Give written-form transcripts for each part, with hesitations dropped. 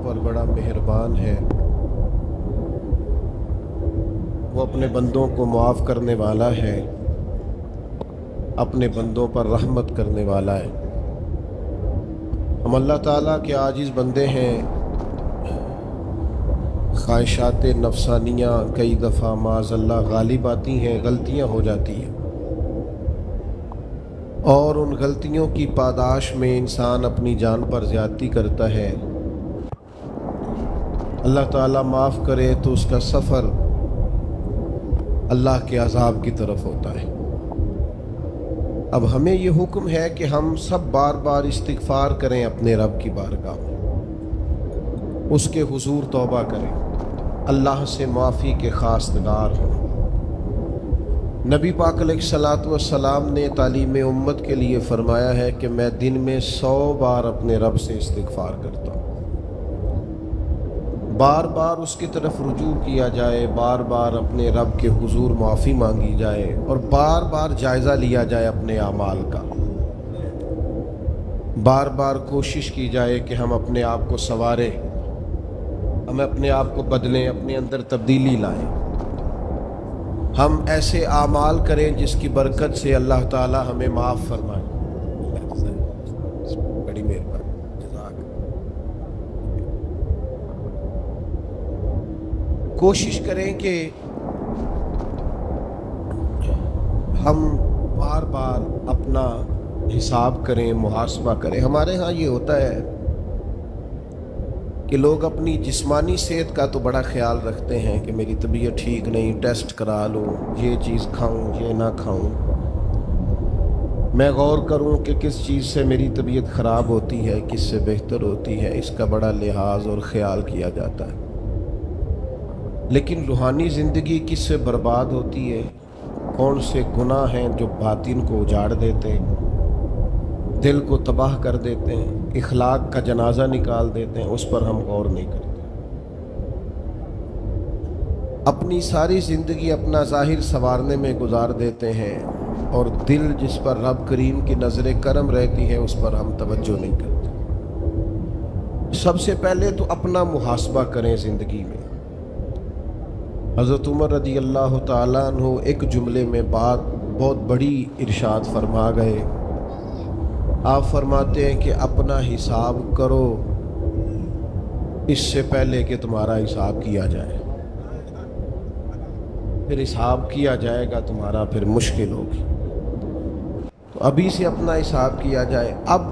پر بڑا مہربان ہے، وہ اپنے بندوں کو معاف کرنے والا ہے، اپنے بندوں پر رحمت کرنے والا ہے۔ ہم اللہ تعالیٰ کے عاجز بندے ہیں، خواہشات نفسانیہ کئی دفعہ معاذ اللہ غالب آتی ہیں، غلطیاں ہو جاتی ہیں، اور ان غلطیوں کی پاداش میں انسان اپنی جان پر زیادتی کرتا ہے۔ اللہ تعالیٰ معاف کرے تو اس کا سفر اللہ کے عذاب کی طرف ہوتا ہے۔ اب ہمیں یہ حکم ہے کہ ہم سب بار بار استغفار کریں، اپنے رب کی بارگاہ میں اس کے حضور توبہ کریں، اللہ سے معافی کے خواستگار ہوں۔ نبی پاک علیہ الصلوۃ والسلام نے تعلیم امت کے لیے فرمایا ہے کہ میں دن میں 100 بار اپنے رب سے استغفار کرتا ہوں۔ بار بار اس کی طرف رجوع کیا جائے، بار بار اپنے رب کے حضور معافی مانگی جائے، اور بار بار جائزہ لیا جائے اپنے اعمال کا۔ بار بار کوشش کی جائے کہ ہم اپنے آپ کو سنواریں، ہم اپنے آپ کو بدلیں، اپنے اندر تبدیلی لائیں، ہم ایسے اعمال کریں جس کی برکت سے اللہ تعالی ہمیں معاف فرمائے۔ بڑی مہربانی، جزاک۔ کوشش کریں کہ ہم بار بار اپنا حساب کریں، محاسبہ کریں۔ ہمارے ہاں یہ ہوتا ہے کہ لوگ اپنی جسمانی صحت کا تو بڑا خیال رکھتے ہیں کہ میری طبیعت ٹھیک نہیں، ٹیسٹ کرا لوں، یہ چیز کھاؤں، یہ نہ کھاؤں، میں غور کروں کہ کس چیز سے میری طبیعت خراب ہوتی ہے، کس سے بہتر ہوتی ہے، اس کا بڑا لحاظ اور خیال کیا جاتا ہے۔ لیکن روحانی زندگی کس سے برباد ہوتی ہے، کون سے گناہ ہیں جو باطن کو اجاڑ دیتے ہیں، دل کو تباہ کر دیتے ہیں، اخلاق کا جنازہ نکال دیتے ہیں، اس پر ہم غور نہیں کرتے۔ اپنی ساری زندگی اپنا ظاہر سنوارنے میں گزار دیتے ہیں، اور دل جس پر رب کریم کی نظر کرم رہتی ہے اس پر ہم توجہ نہیں کرتے۔ سب سے پہلے تو اپنا محاسبہ کریں زندگی میں۔ حضرت عمر رضی اللہ تعالیٰ عنہ ایک جملے میں بات بہت بڑی ارشاد فرما گئے۔ آپ فرماتے ہیں کہ اپنا حساب کرو اس سے پہلے کہ تمہارا حساب کیا جائے، پھر حساب کیا جائے گا تمہارا، پھر مشکل ہوگی۔ تو ابھی سے اپنا حساب کیا جائے۔ اب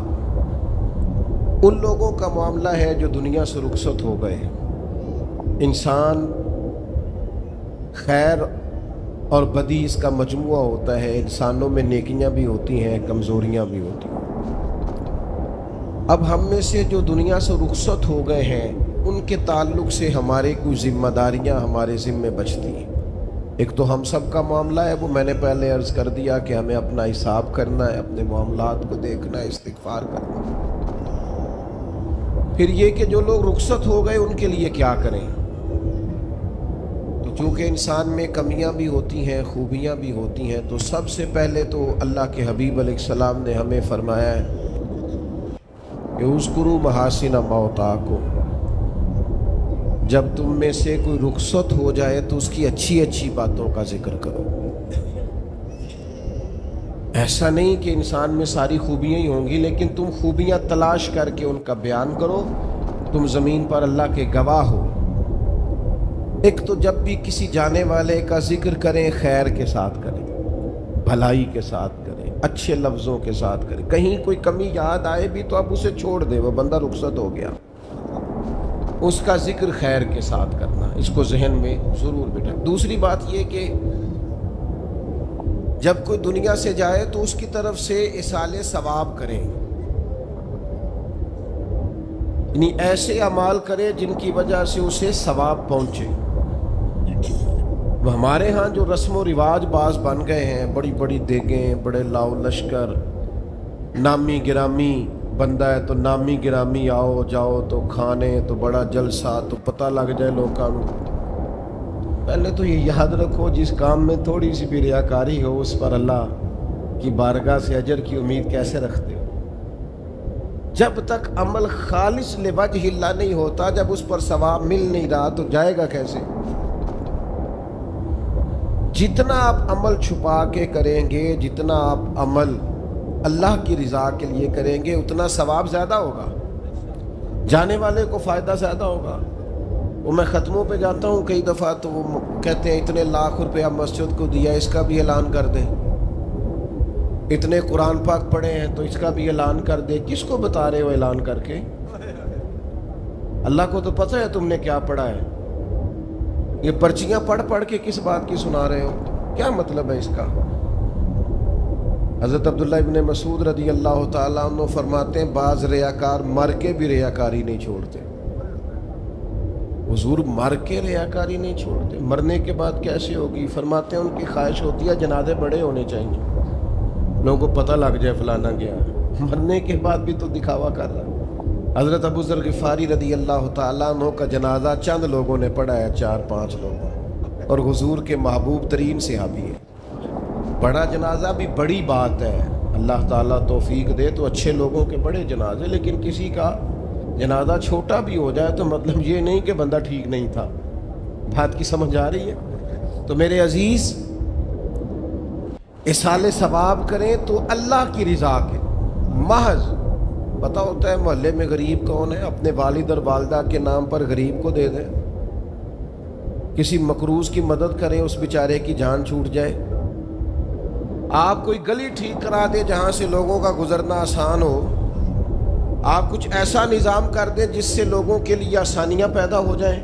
ان لوگوں کا معاملہ ہے جو دنیا سے رخصت ہو گئے۔ انسان خیر اور بدی اس کا مجموعہ ہوتا ہے، انسانوں میں نیکیاں بھی ہوتی ہیں، کمزوریاں بھی ہوتی ہیں۔ اب ہم میں سے جو دنیا سے رخصت ہو گئے ہیں ان کے تعلق سے ہمارے کچھ ذمہ داریاں ہمارے ذمے بچتی ہیں۔ ایک تو ہم سب کا معاملہ ہے، وہ میں نے پہلے عرض کر دیا کہ ہمیں اپنا حساب کرنا ہے، اپنے معاملات کو دیکھنا ہے، استغفار کرنا ہے۔ پھر یہ کہ جو لوگ رخصت ہو گئے ان کے لیے کیا کریں۔ تو چونکہ انسان میں کمیاں بھی ہوتی ہیں، خوبیاں بھی ہوتی ہیں، تو سب سے پہلے تو اللہ کے حبیب علیہ السلام نے ہمیں فرمایا ہے کہ اذکروا محاسن موتاکم، جب تم میں سے کوئی رخصت ہو جائے تو اس کی اچھی اچھی باتوں کا ذکر کرو۔ ایسا نہیں کہ انسان میں ساری خوبیاں ہی ہوں گی، لیکن تم خوبیاں تلاش کر کے ان کا بیان کرو، تم زمین پر اللہ کے گواہ ہو۔ ایک تو جب بھی کسی جانے والے کا ذکر کریں خیر کے ساتھ کریں، بھلائی کے ساتھ کریں، اچھے لفظوں کے ساتھ کریں۔ کہیں کوئی کمی یاد آئے بھی تو اب اسے چھوڑ دے، وہ بندہ رخصت ہو گیا، اس کا ذکر خیر کے ساتھ کرنا، اس کو ذہن میں ضرور بٹھائیں۔ دوسری بات یہ کہ جب کوئی دنیا سے جائے تو اس کی طرف سے ایصال ثواب کریں، یعنی ایسے اعمال کرے جن کی وجہ سے اسے ثواب پہنچے۔ ہمارے ہاں جو رسم و رواج بعض بن گئے ہیں، بڑی بڑی دیگیں، بڑے لاؤ لشکر، نامی گرامی بندہ ہے تو نامی گرامی آؤ جاؤ تو کھانے تو بڑا جلسہ تو پتہ لگ جائے لوگوں کو۔ پہلے تو یہ یاد رکھو جس کام میں تھوڑی سی بھی ریاکاری ہو اس پر اللہ کی بارگاہ سے اجر کی امید کیسے رکھتے ہو؟ جب تک عمل خالص لوجہ اللہ نہیں ہوتا، جب اس پر ثواب مل نہیں رہا تو جائے گا کیسے؟ جتنا آپ عمل چھپا کے کریں گے، جتنا آپ عمل اللہ کی رضا کے لیے کریں گے، اتنا ثواب زیادہ ہوگا، جانے والے کو فائدہ زیادہ ہوگا۔ وہ میں ختموں پہ جاتا ہوں کئی دفعہ تو وہ کہتے ہیں اتنے لاکھ روپیہ مسجد کو دیا، اس کا بھی اعلان کر دیں، اتنے قرآن پاک پڑھے ہیں تو اس کا بھی اعلان کر دے۔ کس کو بتا رہے ہو اعلان کر کے؟ اللہ کو تو پتہ ہے تم نے کیا پڑھا ہے، یہ پرچیاں پڑھ پڑھ کے کس بات کی سنا رہے ہو؟ کیا مطلب ہے اس کا؟ حضرت عبداللہ ابن مسعود رضی اللہ تعالیٰ عنہ فرماتے ہیں بعض ریاکار مر کے بھی ریاکاری نہیں چھوڑتے۔ حضور مر کے ریاکاری نہیں چھوڑتے، مرنے کے بعد کیسے ہوگی؟ فرماتے ہیں ان کی خواہش ہوتی ہے جنازے بڑے ہونے چاہیے، لوگوں کو پتہ لگ جائے فلانا گیا، مرنے کے بعد بھی تو دکھاوا کر رہا۔ حضرت ابو ذر غفاری رضی اللہ تعالیٰ عنہ کا جنازہ چند لوگوں نے پڑھا ہے، 4-5 لوگوں، اور حضور کے محبوب ترین صحابی ہے۔ بڑا جنازہ بھی بڑی بات ہے، اللہ تعالیٰ توفیق دے تو اچھے لوگوں کے بڑے جنازے، لیکن کسی کا جنازہ چھوٹا بھی ہو جائے تو مطلب یہ نہیں کہ بندہ ٹھیک نہیں تھا۔ بات کی سمجھ آ رہی ہے؟ تو میرے عزیز، اصال ثواب کریں تو اللہ کی رضا کے محض پتہ ہوتا ہے محلے میں غریب کون ہے، اپنے والد اور والدہ کے نام پر غریب کو دے دیں، کسی مقروض کی مدد کریں، اس بیچارے کی جان چھوٹ جائے۔ آپ کوئی گلی ٹھیک کرا دیں جہاں سے لوگوں کا گزرنا آسان ہو، آپ کچھ ایسا نظام کر دیں جس سے لوگوں کے لیے آسانیاں پیدا ہو جائیں،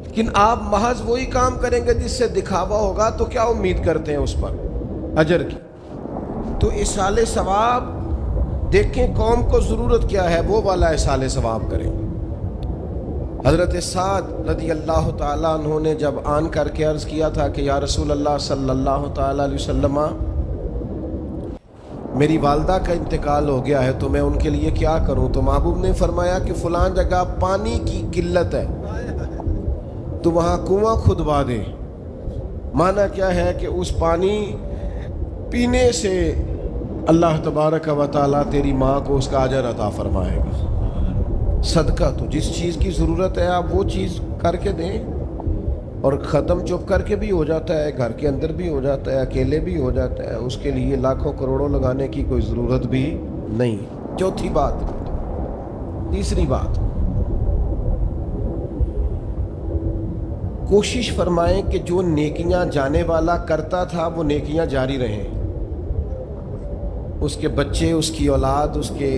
لیکن آپ محض وہی کام کریں گے جس سے دکھاوا ہوگا تو کیا امید کرتے ہیں اس پر اجر کی؟ تو اصال ثواب دیکھیں قوم کو ضرورت کیا ہے، وہ والا اصال ثواب کریں۔ حضرت سعد رضی اللہ تعالیٰ عنہ نے جب آن کر کے عرض کیا تھا کہ یا رسول اللہ صلی اللہ تعالیٰ علیہ وسلم، میری والدہ کا انتقال ہو گیا ہے تو میں ان کے لیے کیا کروں؟ تو محبوب نے فرمایا کہ فلاں جگہ پانی کی قلت ہے تو وہاں کنواں کھدوا دے۔ معنی کیا ہے کہ اس پانی پینے سے اللہ تبارک و تعالیٰ تیری ماں کو اس کا اجر عطا فرمائے گا۔ صدقہ تو جس چیز کی ضرورت ہے آپ وہ چیز کر کے دیں، اور ختم چپ کر کے بھی ہو جاتا ہے، گھر کے اندر بھی ہو جاتا ہے، اکیلے بھی ہو جاتا ہے، اس کے لیے لاکھوں کروڑوں لگانے کی کوئی ضرورت بھی نہیں۔ چوتھی بات، تیسری بات، کوشش فرمائیں کہ جو نیکیاں جانے والا کرتا تھا وہ نیکیاں جاری رہیں، اس کے بچے، اس کی اولاد، اس کے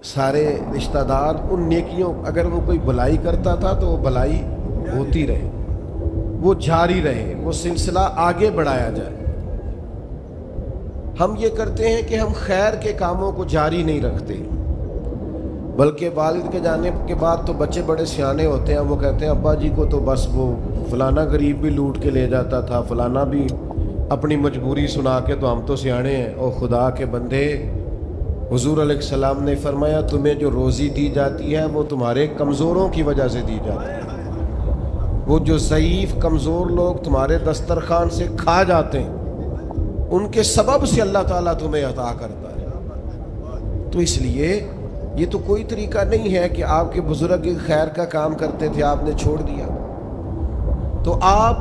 سارے رشتہ دار ان نیکیوں، اگر وہ کوئی بھلائی کرتا تھا تو وہ بھلائی ہوتی رہے، وہ جاری رہے، وہ سلسلہ آگے بڑھایا جائے۔ ہم یہ کرتے ہیں کہ ہم خیر کے کاموں کو جاری نہیں رکھتے، بلکہ والد کے جانے کے بعد تو بچے بڑے سیانے ہوتے ہیں، وہ کہتے ہیں ابا جی کو تو بس وہ فلانا غریب بھی لوٹ کے لے جاتا تھا، فلانا بھی اپنی مجبوری سنا کے، تو ہم تو سیانے ہیں۔ او خدا کے بندے، حضور علیہ السلام نے فرمایا تمہیں جو روزی دی جاتی ہے وہ تمہارے کمزوروں کی وجہ سے دی جاتی ہے، وہ جو ضعیف کمزور لوگ تمہارے دسترخوان سے کھا جاتے ہیں ان کے سبب سے اللہ تعالیٰ تمہیں عطا کرتا ہے۔ تو اس لیے یہ تو کوئی طریقہ نہیں ہے کہ آپ کے بزرگ خیر کا کام کرتے تھے آپ نے چھوڑ دیا، تو آپ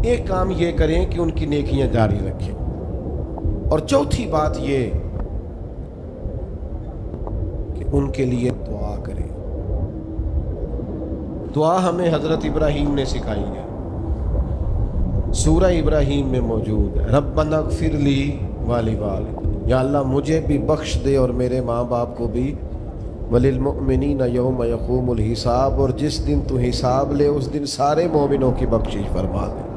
ایک کام یہ کریں کہ ان کی نیکیاں جاری رکھیں۔ اور چوتھی بات یہ کہ ان کے لیے دعا کریں۔ دعا ہمیں حضرت ابراہیم نے سکھائی ہے، سورہ ابراہیم میں موجود ہے، ربنا اغفر لی ولوالدی، یا اللہ مجھے بھی بخش دے اور میرے ماں باپ کو بھی، وللمؤمنین یوم یقوم الحساب، اور جس دن تو حساب لے اس دن سارے مومنوں کی بخشش فرما دے۔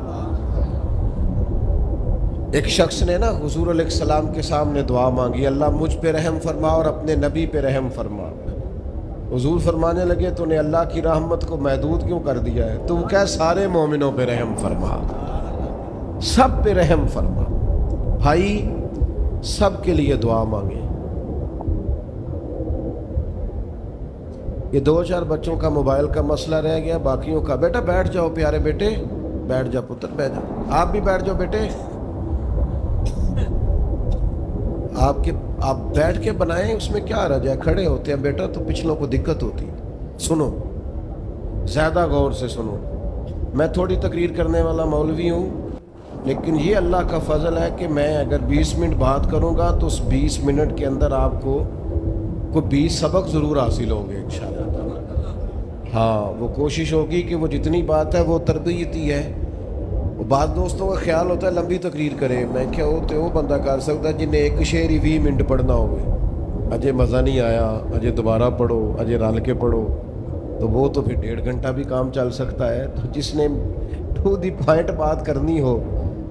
ایک شخص نے نا حضور علیہ السلام کے سامنے دعا مانگی، اللہ مجھ پہ رحم فرما اور اپنے نبی پہ رحم فرما۔ حضور فرمانے لگے تو نے اللہ کی رحمت کو محدود کیوں کر دیا ہے؟ تو کہہ سارے مومنوں پہ رحم فرما، سب پہ رحم فرما۔ بھائی سب کے لیے دعا مانگیں۔ یہ 2-4 بچوں کا موبائل کا مسئلہ رہ گیا، باقیوں کا بیٹا بیٹھ جاؤ، پیارے بیٹے بیٹھ جاؤ، پتر بیٹھ جاؤ، آپ بھی بیٹھ جاؤ بیٹے، آپ کے آپ بیٹھ کے بنائیں، اس میں کیا رہ جائے، کھڑے ہوتے ہیں بیٹا تو پچھلوں کو دقت ہوتی ہے۔ سنو، زیادہ غور سے سنو، میں تھوڑی تقریر کرنے والا مولوی ہوں، لیکن یہ اللہ کا فضل ہے کہ میں اگر 20 منٹ بات کروں گا تو اس 20 منٹ کے اندر آپ کو کوئی 20 سبق ضرور حاصل ہوں گے انشاءاللہ۔ ہاں، وہ کوشش ہوگی کہ وہ جتنی بات ہے وہ تربیتی ہے۔ بعض دوستوں کا خیال ہوتا ہے لمبی تقریر کرے، میں کیا ہوتے وہ بندہ کر سکتا ہے جنہیں ایک شعر ہی 20 منٹ پڑھنا ہوئے، اجے مزہ نہیں آیا، اجے دوبارہ پڑھو، اجے رل کے پڑھو، تو وہ تو پھر 1.5 گھنٹہ بھی کام چل سکتا ہے۔ تو جس نے ٹو دی پوائنٹ بات کرنی ہو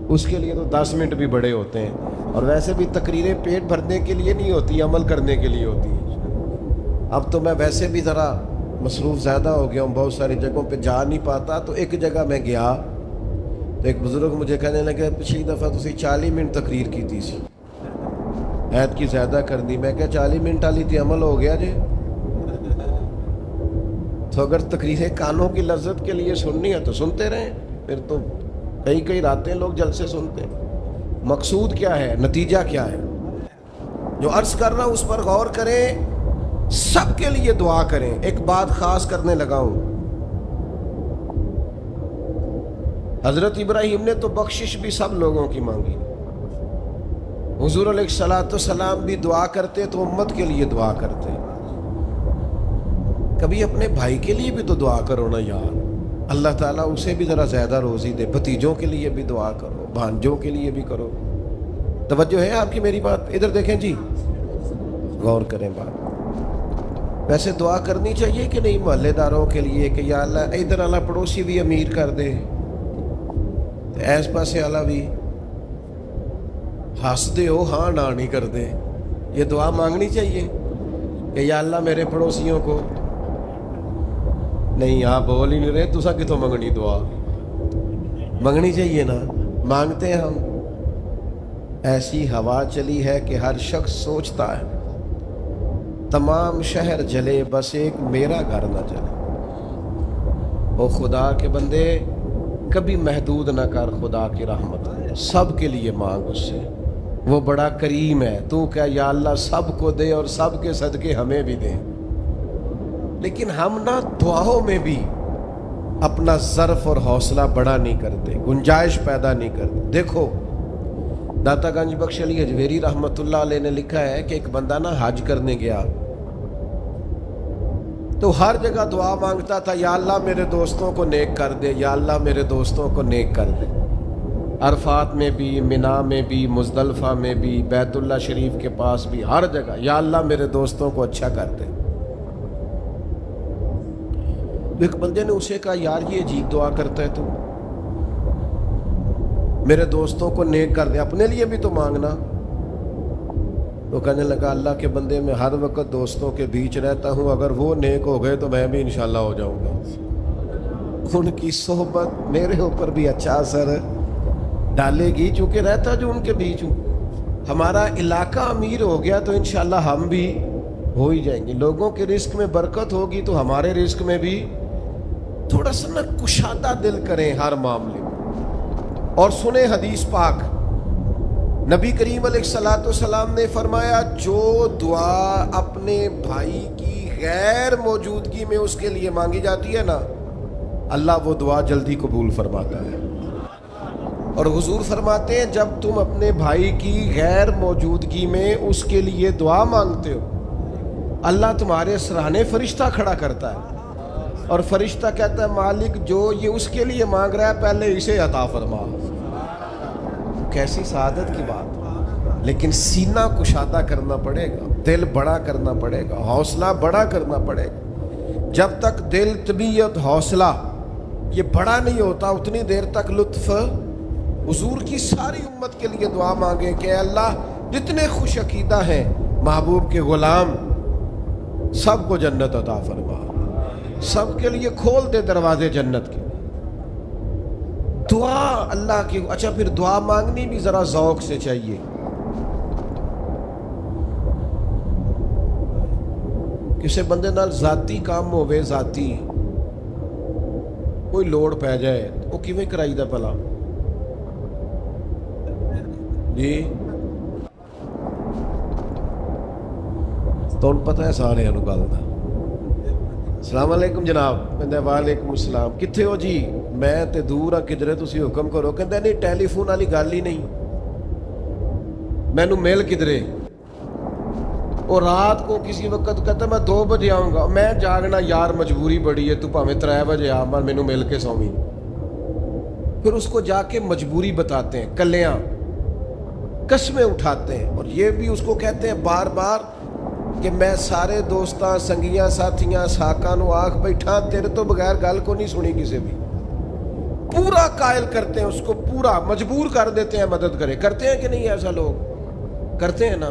اس کے لیے تو 10 منٹ بھی بڑے ہوتے ہیں، اور ویسے بھی تقریریں پیٹ بھرنے کے لیے نہیں ہوتی، عمل کرنے کے لیے ہوتی ہیں۔ اب تو میں ویسے بھی ذرا مصروف زیادہ ہو گیا ہوں، بہت ساری جگہوں پہ جا نہیں پاتا، تو ایک جگہ میں گیا تو ایک بزرگ مجھے کہنے لگے پچھلی دفعہ تسی 40 منٹ تقریر کی تھی سی، عید کی زیادہ کر دی۔ میں کہا 40 منٹ والی تھی، عمل ہو گیا جی۔ تو اگر تقریریں کانوں کی لذت کے لیے سننی ہے تو سنتے رہیں، پھر تو کئی راتیں لوگ جلسے سنتے ہیں۔ مقصود کیا ہے، نتیجہ کیا ہے؟ جو عرض کر رہا ہوں اس پر غور کریں، سب کے لیے دعا کریں۔ ایک بات خاص کرنے لگا ہوں، حضرت ابراہیم نے تو بخشش بھی سب لوگوں کی مانگی، حضور علیہ الصلوۃ والسلام بھی دعا کرتے تو امت کے لیے دعا کرتے۔ کبھی اپنے بھائی کے لیے بھی تو دعا کرو نا یار، اللہ تعالیٰ اسے بھی ذرا زیادہ روزی دے، بھتیجوں کے لیے بھی دعا کرو، بھانجوں کے لیے بھی کرو۔ توجہ ہے آپ کی میری بات؟ ادھر دیکھیں جی، غور کریں بات۔ ویسے دعا کرنی چاہیے کہ نہیں محلے داروں کے لیے کہ یا اللہ ادھر والا پڑوسی بھی امیر کر دے، ایس پاسے والا بھی ہنس دے ہو ہاں نہ نہیں کر دے، یہ دعا مانگنی چاہیے کہ یا اللہ میرے پڑوسیوں کو۔ نہیں آپ بول ہی نہیں رہے، تسا کتوں منگنی دعا؟ منگنی چاہیے نا، مانگتے ہیں ہم۔ ایسی ہوا چلی ہے کہ ہر شخص سوچتا ہے تمام شہر جلے بس ایک میرا گھر نہ جلے۔ او خدا کے بندے کبھی محدود نہ کر خدا کی رحمت، سب کے لیے مانگ اس سے، وہ بڑا کریم ہے۔ تو کیا یا اللہ سب کو دے اور سب کے صدقے ہمیں بھی دے۔ لیکن ہم نہ دعاؤں میں بھی اپنا ظرف اور حوصلہ بڑا نہیں کرتے، گنجائش پیدا نہیں کرتے۔ دیکھو داتا گنج بخش علی اجویری رحمۃ اللہ علیہ نے لکھا ہے کہ ایک بندہ نہ حج کرنے گیا تو ہر جگہ دعا مانگتا تھا، یا اللہ میرے دوستوں کو نیک کر دے، یا اللہ میرے دوستوں کو نیک کر دے۔ عرفات میں بھی، منا میں بھی، مزدلفہ میں بھی، بیت اللہ شریف کے پاس بھی، ہر جگہ یا اللہ میرے دوستوں کو اچھا کر دے۔ ایک بندے نے اسے کہا یار یہ عجیب دعا کرتا ہے تو، میرے دوستوں کو نیک کر دے، اپنے لیے بھی تو مانگنا۔ تو کہنے لگا اللہ کے بندے میں ہر وقت دوستوں کے بیچ رہتا ہوں، اگر وہ نیک ہو گئے تو میں بھی انشاءاللہ ہو جاؤں گا۔ ان کی صحبت میرے اوپر بھی اچھا اثر ڈالے گی، چونکہ رہتا جو ان کے بیچ ہوں۔ ہمارا علاقہ امیر ہو گیا تو انشاءاللہ ہم بھی ہو ہی جائیں گے۔ لوگوں کے رزق میں برکت ہوگی تو ہمارے رزق میں بھی تھوڑا سا نہ کشادہ دل کریں ہر معاملے میں۔ اور سنیں حدیث پاک، نبی کریم علیہ الصلوۃ والسلام نے فرمایا جو دعا اپنے بھائی کی غیر موجودگی میں اس کے لیے مانگی جاتی ہے نا، اللہ وہ دعا جلدی قبول فرماتا ہے۔ اور حضور فرماتے ہیں جب تم اپنے بھائی کی غیر موجودگی میں اس کے لیے دعا مانگتے ہو، اللہ تمہارے سرانے فرشتہ کھڑا کرتا ہے، اور فرشتہ کہتا ہے مالک جو یہ اس کے لیے مانگ رہا ہے پہلے اسے عطا فرما۔ کیسی سعادت کی بات! لیکن سینہ کشادہ کرنا پڑے گا، دل بڑا کرنا پڑے گا، حوصلہ بڑا کرنا پڑے گا۔ جب تک دل، طبیعت، حوصلہ یہ بڑا نہیں ہوتا اتنی دیر تک لطف۔ حضور کی ساری امت کے لیے دعا مانگیں کہ اے اللہ جتنے خوش عقیدہ ہیں محبوب کے غلام سب کو جنت عطا فرما، سب کے لیے کھول دے دروازے جنت کے۔ دعا اللہ کی، اچھا پھر دعا مانگنی بھی ذرا ذوق سے چاہیے۔ کسی بندے نال ذاتی کام ہوئے، ذاتی کوئی لوڑ پہ جائے وہ کیویں کرائی دا بھلا؟ جی تو پتہ ہے سارے گل دا۔ السلام علیکم جناب، کہندا وعلیکم السلام، کتھے ہو جی؟ میں تے دور ہاں کدھر، تسی حکم کرو۔ کہندا نہیں ٹیلی فون والی گل ہی نہیں، مینوں مل کدھرے؟ اور رات کو کسی وقت کہتا میں 2 بجے آؤں گا، میں جاگنا یار مجبوری بڑی ہے، تو پاویں 3 بجے آ مر مینوں مل کے سویں۔ پھر اس کو جا کے مجبوری بتاتے ہیں، کلیاں قسمیں اٹھاتے ہیں، اور یہ بھی اس کو کہتے ہیں بار بار کہ میں سارے دوستاں سنگیاں ساتھیاں ساکاں نو آکھ بیٹھا، تیرے تو بغیر گل کو نہیں سنی کسی بھی۔ پورا قائل کرتے ہیں اس کو، پورا مجبور کر دیتے ہیں مدد کرے۔ کرتے ہیں کہ نہیں ایسا؟ لوگ کرتے ہیں نا۔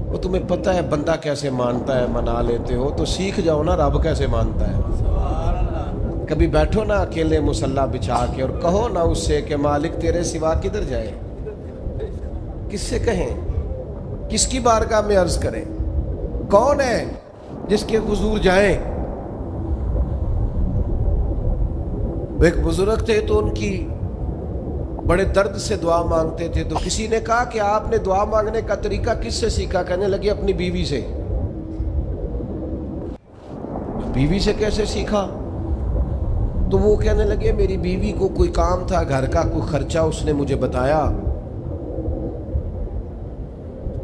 وہ تمہیں پتہ ہے بندہ کیسے مانتا ہے، منا لیتے ہو تو سیکھ جاؤ نا رب کیسے مانتا ہے۔ کبھی بیٹھو نا اکیلے مصلی بچھا کے اور کہو نا اس سے کہ مالک تیرے سوا کدھر جائے؟ کس سے کہیں؟ کس کی بارگاہ میں عرض کریں؟ کون ہے جس کے حضور جائیں؟ وہ ایک بزرگ تھے تو ان کی بڑے درد سے دعا مانگتے تھے، تو کسی نے کہا کہ آپ نے دعا مانگنے کا طریقہ کس سے سیکھا؟ کہنے لگے اپنی بیوی سے۔ بیوی سے کیسے سیکھا؟ تو وہ کہنے لگے میری بیوی کو کوئی کام تھا گھر کا، کوئی خرچہ اس نے مجھے بتایا،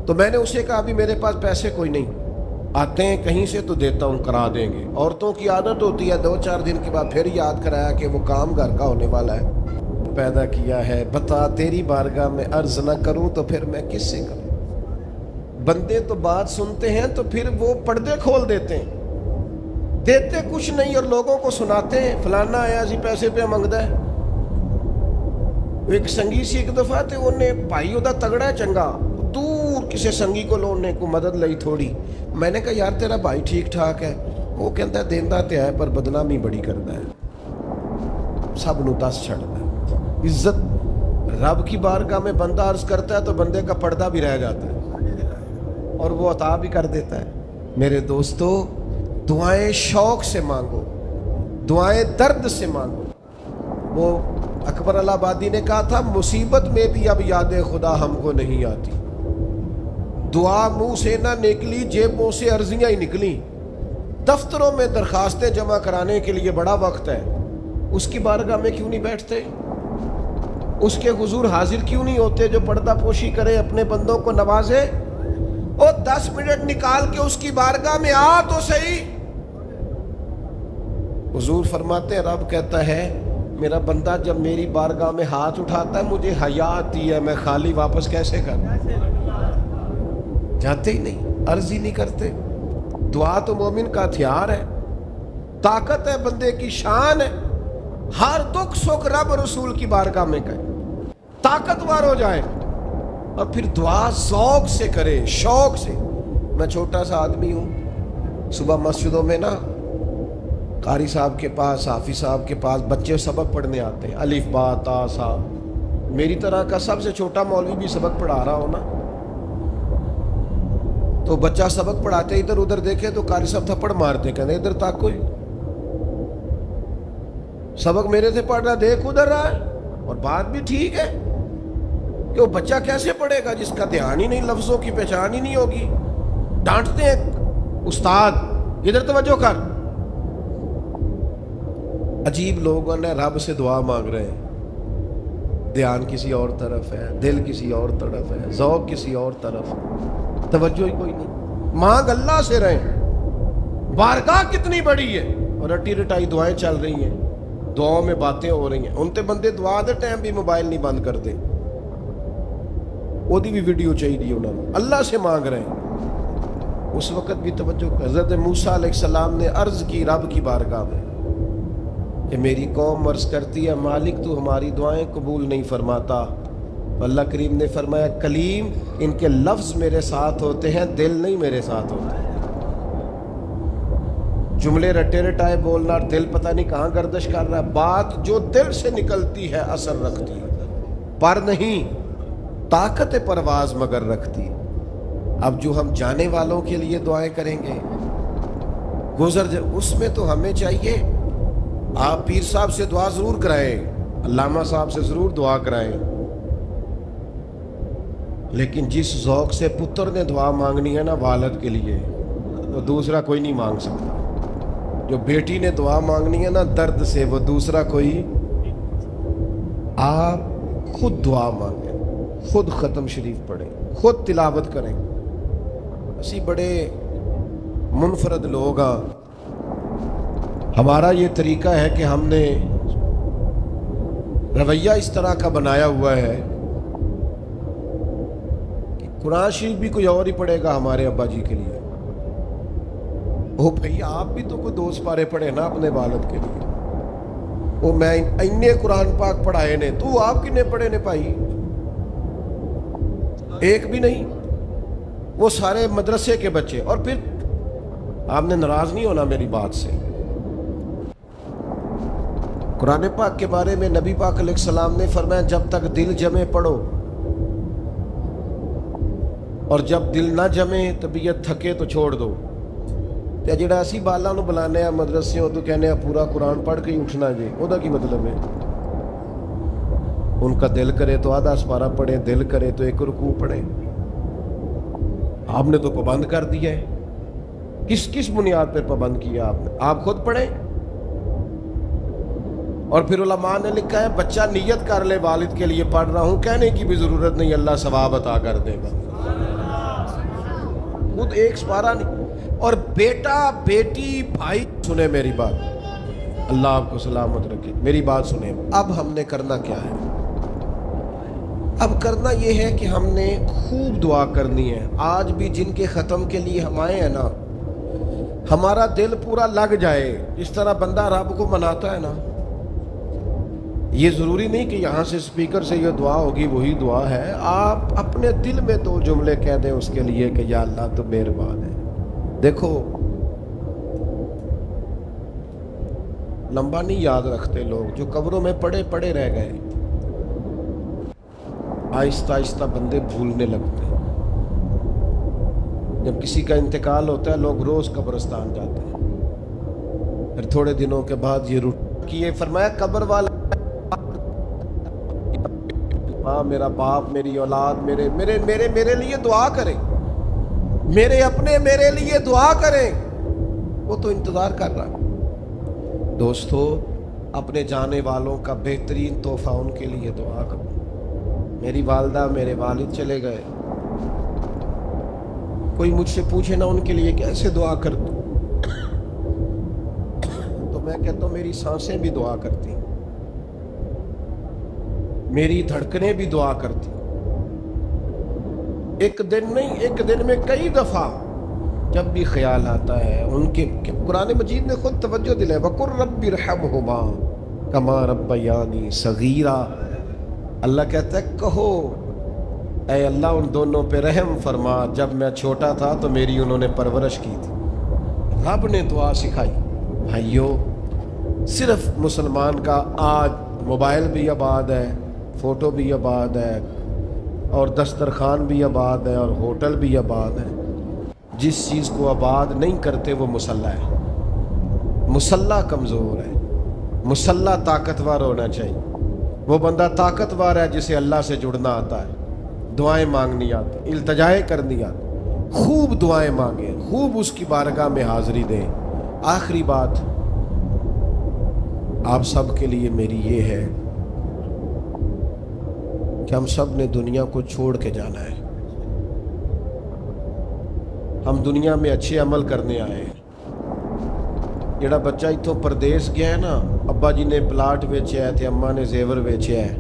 تو میں نے اسے کہا ابھی میرے پاس پیسے کوئی نہیں، آتے ہیں کہیں سے تو دیتا ہوں، کرا دیں گے۔ عورتوں کی عادت ہوتی ہے 2-4 دن کے بعد پھر یاد کرایا کہ وہ کام گھر کا ہونے والا ہے، پیدا کیا ہے، بتا تیری بارگاہ میں عرض نہ کروں تو پھر میں کس سے کروں؟ بندے تو بات سنتے ہیں تو پھر وہ پردے کھول دیتے ہیں، دیتے کچھ نہیں اور لوگوں کو سناتے ہیں فلانا آیا سی پیسے پہ منگدا ہے۔ ایک سنگی سی ایک دفعہ تے انہیں بھائی دا تگڑا ہے چنگا، دور کسی سنگی کو لونے کو مدد لئی تھوڑی، میں نے کہا یار تیرا بھائی ٹھیک ٹھاک ہے؟ وہ کہتا ہے دیندا تے ہے پر بدنامی بڑی کرتا ہے، سب نو دس چھڑتا ہے۔ عزت رب کی بارگاہ میں بندہ عرض کرتا ہے تو بندے کا پردہ بھی رہ جاتا ہے اور وہ عطا بھی کر دیتا ہے۔ میرے دوستو دعائیں شوق سے مانگو، دعائیں درد سے مانگو۔ وہ اکبر الہآبادی نے کہا تھا مصیبت میں بھی اب یاد خدا ہم کو نہیں آتی، دعا منہ سے نہ نکلی جیبوں سے عرضیاں ہی نکلی، دفتروں میں درخواستیں جمع کرانے کے لیے بڑا وقت ہے، اس کی بارگاہ میں کیوں نہیں بیٹھتے؟ اس کے حضور حاضر کیوں نہیں ہوتے جو پردہ پوشی کرے، اپنے بندوں کو نوازے؟ اور 10 منٹ نکال کے اس کی بارگاہ میں آ تو صحیح۔ حضور فرماتے ہیں رب کہتا ہے میرا بندہ جب میری بارگاہ میں ہاتھ اٹھاتا ہے مجھے حیا آتی ہے، میں خالی واپس کیسے کروں؟ جاتے ہی نہیں، عرض ہی نہیں کرتے۔ دعا تو مومن کا ہتھیار ہے، طاقت ہے بندے کی، شان ہے، ہر دکھ سکھ رب رسول کی بارگاہ میں کہے، طاقتور ہو جائے، اور پھر دعا ذوق سے کرے، شوق سے۔ میں چھوٹا سا آدمی ہوں، صبح مسجدوں میں نا قاری صاحب کے پاس، حافظ صاحب کے پاس بچے سبق پڑھنے آتے ہیں، الف با تا سا۔ میری طرح کا سب سے چھوٹا مولوی بھی سبق پڑھا رہا ہو نا، تو بچہ سبق پڑھاتے ادھر ادھر دیکھے تو قاری صاحب تھپڑ مارتے، کہتے ادھر تک کوئی سبق میرے سے پڑھ رہا، دیکھ ادھر رہا ہے۔ اور بات بھی ٹھیک ہے کہ وہ بچہ کیسے پڑھے گا جس کا دھیان ہی نہیں، لفظوں کی پہچان ہی نہیں ہوگی۔ ڈانٹتے ہیں استاد ادھر توجہ کر۔ عجیب لوگوں نے رب سے دعا مانگ رہے ہیں، دھیان کسی اور طرف ہے، دل کسی اور طرف ہے، ذوق کسی اور طرف ہے، توجہ ہی کوئی نہیں۔ مانگ اللہ سے رہے، بارگاہ کتنی بڑی ہے، اور رٹی رٹائی دعائیں چل رہی ہیں، دعاؤں میں باتیں ہو رہی ہیں، ان تے بندے دعا دے ٹائم بھی موبائل نہیں بند کرتے، وہ دی بھی ویڈیو چاہیے انہوں نے، اللہ سے مانگ رہے ہیں۔ اس وقت بھی توجہ، حضرت موسیٰ علیہ السلام نے عرض کی رب کی بارگاہ میں کہ میری قوم عرض کرتی ہے مالک تو ہماری دعائیں قبول نہیں فرماتا، اللہ کریم نے فرمایا کلیم ان کے لفظ میرے ساتھ ہوتے ہیں، دل نہیں میرے ساتھ ہوتے۔ جملے رٹے رٹائے بولنا اور دل پتہ نہیں کہاں گردش کر رہا ہے، بات جو دل سے نکلتی ہے اثر رکھتی ہے، پر نہیں طاقت پرواز مگر رکھتی۔ اب جو ہم جانے والوں کے لیے دعائیں کریں گے اس میں تو ہمیں چاہیے آپ پیر صاحب سے دعا ضرور کرائیں، علامہ صاحب سے ضرور دعا کرائیں، لیکن جس ذوق سے پتر نے دعا مانگنی ہے نا والد کے لیے، وہ دوسرا کوئی نہیں مانگ سکتا. جو بیٹی نے دعا مانگنی ہے نا درد سے، وہ دوسرا کوئی. آپ خود دعا مانگیں، خود ختم شریف پڑھیں، خود تلاوت کریں. اسی بڑے منفرد لوگ ہاں. ہمارا یہ طریقہ ہے کہ ہم نے رویہ اس طرح کا بنایا ہوا ہے کہ قرآن شریف بھی کوئی اور ہی پڑھے گا ہمارے ابا جی کے لیے. او بھئی آپ بھی تو کوئی 2 سپارے پڑھے نا اپنے والد کے لیے. وہ میں اینے قرآن پاک پڑھائے نے، تو آپ کنے پڑھے نے بھائی؟ ایک بھی نہیں. وہ سارے مدرسے کے بچے. اور پھر آپ نے ناراض نہیں ہونا میری بات سے. قرآن پاک کے بارے میں نبی پاک علیہ السلام نے فرمایا جب تک دل جمے پڑھو، اور جب دل نہ جمے طبیعت تھکے تو چھوڑ دو. تے جڑا اسی بالاں نو بلانے ہیں مدرسے تو کہنے ہیں پورا قرآن پڑھ کے ہی اٹھنا جی، او دا کی مطلب ہے؟ ان کا دل کرے تو آدھا سپارہ پڑھیں، دل کرے تو 1 رکوع پڑھیں. آپ نے تو پابند کر دیا ہے. کس بنیاد پر پابند کیا آپ نے؟ آپ خود پڑھیں. اور پھر علماء نے لکھا ہے بچہ نیت کر لے والد کے لیے پڑھ رہا ہوں، کہنے کی بھی ضرورت نہیں، اللہ ثواب عطا کر دے گا. خود ایک سپارہ نہیں. اور بیٹا بیٹی بھائی سنیں میری بات، اللہ آپ کو سلامت رکھے، میری بات سنیں. اب ہم نے کرنا کیا ہے؟ اب کرنا یہ ہے کہ ہم نے خوب دعا کرنی ہے. آج بھی جن کے ختم کے لیے ہم آئے ہیں نا، ہمارا دل پورا لگ جائے. اس طرح بندہ رب کو مناتا ہے نا، یہ ضروری نہیں کہ یہاں سے سپیکر سے یہ دعا ہوگی وہی دعا ہے. آپ اپنے دل میں 2 جملے کہہ دیں اس کے لیے کہ یا اللہ تو مہربان ہے. دیکھو لمبا نہیں یاد رکھتے لوگ، جو قبروں میں پڑے رہ گئے. آہستہ آہستہ بندے بھولنے لگتے ہیں. جب کسی کا انتقال ہوتا ہے لوگ روز قبرستان جاتے ہیں، پھر تھوڑے دنوں کے بعد یہ روٹ کیے. فرمایا قبر والا ماں، میرا باپ، میری اولاد میرے لیے دعا کریں، میرے اپنے میرے لیے دعا کریں. وہ تو انتظار کر رہا. دوستو اپنے جانے والوں کا بہترین تحفہ ان کے لیے دعا کرو. میری والدہ میرے والد چلے گئے، کوئی مجھ سے پوچھے نا ان کے لیے کیسے دعا کرتا تو میں کہتا ہوں میری سانسیں بھی دعا کرتی، میری دھڑکنیں بھی دعا کرتی. ایک دن نہیں، ایک دن میں کئی دفعہ جب بھی خیال آتا ہے ان کے. قرآن مجید نے خود توجہ دلائی، وَقُلْ رَبِّ ارْحَمْهُمَا كَمَا رَبَّيَانِي صَغِيرًا. اللہ کہتا ہے کہو اے اللہ ان دونوں پہ رحم فرما، جب میں چھوٹا تھا تو میری انہوں نے پرورش کی تھی. رب نے دعا سکھائی. بھائیو صرف مسلمان کا آج موبائل بھی آباد ہے، فوٹو بھی آباد ہے، اور دسترخوان بھی آباد ہے، اور ہوٹل بھی آباد ہے. جس چیز کو آباد نہیں کرتے وہ مسلح ہے. مسلح کمزور ہے، مسلح طاقتور ہونا چاہیے. وہ بندہ طاقتور ہے جسے اللہ سے جڑنا آتا ہے، دعائیں مانگنی آتی، التجائیں کرنی آتی. خوب دعائیں مانگیں، خوب اس کی بارگاہ میں حاضری دیں. آخری بات آپ سب کے لیے میری یہ ہے کہ ہم سب نے دنیا کو چھوڑ کے جانا ہے. ہم دنیا میں اچھے عمل کرنے آئے ہیں. جڑا بچہ اتوں پردیس گیا ہے نا، ابا جی نے پلاٹ ویچیا ہے تے اماں نے زیور ویچیا ہے،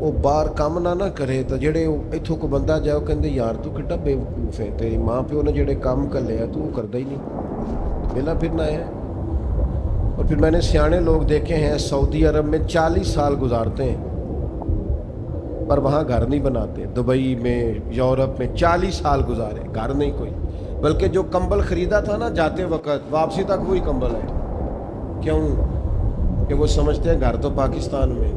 وہ باہر کام نہ کرے تو جڑے اتوں کو بندہ جائے وہ کہندے یار تو کڈا بے وقوف ہے، تیری ماں پیو نے جڑے کام کر لیا تو وہ کردا ہی نہیں، ویلا پھرنا ہے. اور پھر میں نے سیانے لوگ دیکھے ہیں سعودی عرب میں 40 سال گزارتے ہیں پر وہاں گھر نہیں بناتے. دبئی میں، یورپ میں 40 سال گزارے، گھر نہیں کوئی. بلکہ جو کمبل خریدا تھا نا جاتے وقت، واپسی تک وہی کمبل ہے. کیوں؟ کہ وہ سمجھتے ہیں گھر تو پاکستان میں.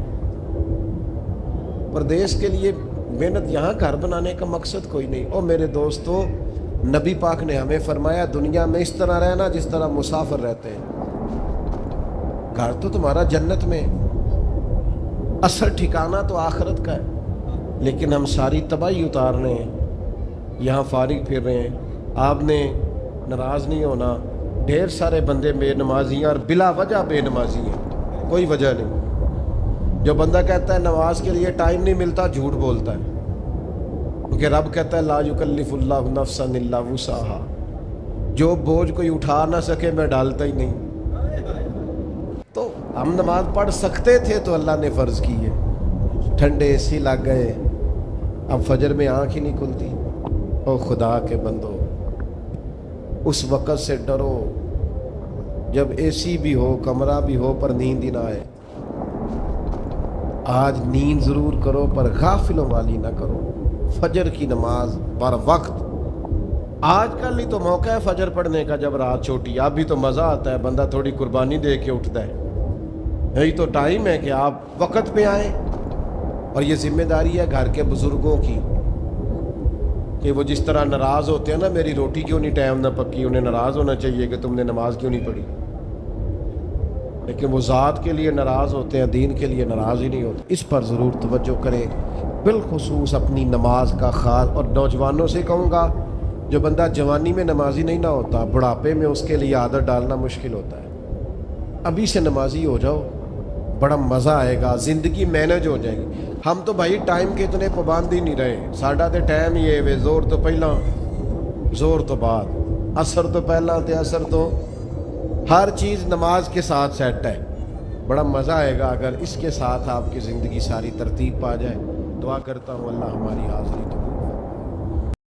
پردیس کے لیے محنت، یہاں گھر بنانے کا مقصد کوئی نہیں. اور میرے دوستو نبی پاک نے ہمیں فرمایا دنیا میں اس طرح رہنا جس طرح مسافر رہتے ہیں. گھر تو تمہارا جنت میں، اصل ٹھکانہ تو آخرت کا ہے. لیکن ہم ساری تباہی اتارنے ہیں، یہاں فارغ پھر رہے ہیں. آپ نے ناراض نہیں ہونا. ڈھیر سارے بندے بے نمازی ہیں اور بلا وجہ بے نمازی ہیں, کوئی وجہ نہیں. جو بندہ کہتا ہے نماز کے لیے ٹائم نہیں ملتا, جھوٹ بولتا ہے, کیونکہ رب کہتا ہے لا یکلف اللہ نفسا الا وسعہا, جو بوجھ کوئی اٹھا نہ سکے میں ڈالتا ہی نہیں. تو ہم نماز پڑھ سکتے تھے تو اللہ نے فرض کی ہے. ٹھنڈے اے سی لگ گئے, اب فجر میں آنکھ ہی نہیں کھلتی. او خدا کے بندو, اس وقت سے ڈرو جب اے سی بھی ہو, کمرہ بھی ہو, پر نیند ہی نہ آئے. آج نیند ضرور کرو پر غافلوں والی نہ کرو. فجر کی نماز بر وقت. آج کل ہی تو موقع ہے فجر پڑھنے کا جب رات چھوٹی. اب بھی تو مزہ آتا ہے, بندہ تھوڑی قربانی دے کے اٹھتا ہے. یہی تو ٹائم ہے کہ آپ وقت پہ آئیں. اور یہ ذمہ داری ہے گھر کے بزرگوں کی کہ وہ جس طرح ناراض ہوتے ہیں نا, میری روٹی کیوں نہیں ٹائم نہ پکی, انہیں ناراض ہونا چاہیے کہ تم نے نماز کیوں نہیں پڑھی. لیکن وہ ذات کے لیے ناراض ہوتے ہیں, دین کے لیے ناراض ہی نہیں ہوتے. اس پر ضرور توجہ کریں, بالخصوص اپنی نماز کا خیال. اور نوجوانوں سے کہوں گا, جو بندہ جوانی میں نمازی نہیں نہ ہوتا, بڑھاپے میں اس کے لیے عادت ڈالنا مشکل ہوتا ہے. ابھی سے نمازی ہو جاؤ, بڑا مزہ آئے گا, زندگی مینج ہو جائے گی. ہم تو بھائی ٹائم کے اتنے پابند ہی نہیں رہے. ساڈا تے ٹائم ہی ہے, زور تو پہلا زور تو بعد, عصر تو پہلا تے عصر تو, ہر چیز نماز کے ساتھ سیٹ ہے. بڑا مزہ آئے گا اگر اس کے ساتھ آپ کی زندگی ساری ترتیب پا جائے. دعا کرتا ہوں اللہ ہماری حاضری